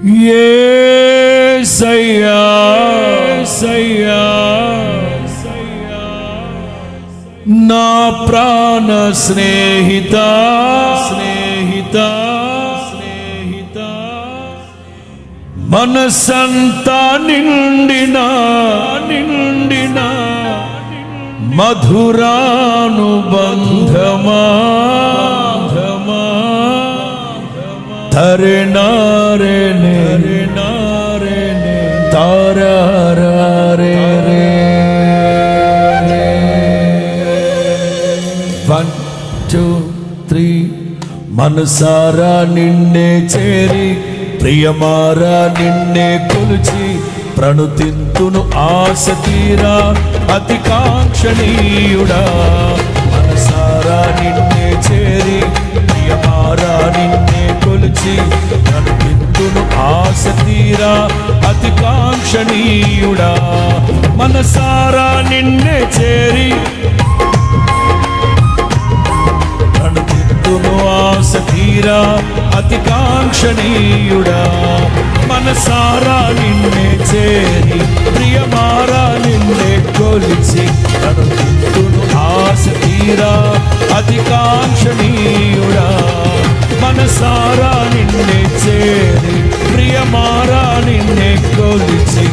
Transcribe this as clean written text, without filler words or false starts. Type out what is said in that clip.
యేసయ్యా నా ప్రాణ స్నేహిత మనసంతా నిండిన మధురానుబంధమా తరే నారే తారే 1 2 3 మనసారా నిన్నే చేరి ప్రియమారా నిన్నే కొలిచి ప్రణుతింతును ఆశ తీరా అతి కాంక్షణీయుడా. మనసారా నిన్నే చేరి ప్రియమారా నిన్నే కొలిచి ప్రణుతింతును ఆశ తీరా అతి కాంక్షణీయుడా. మనసారా నిన్నే చేరి ప్రణుతింతును ఆశ తీరా అతి కాంక్షణీయుడా. మనసారా నిన్నే చేరి ప్రియమారా నిన్నే కొలిచి ప్రణుతింతును ఆశ తీరా అతి కాంక్షణీయుడా. మనసారా నిన్నే చేరి ప్రియమారా నిన్నే కొలిచి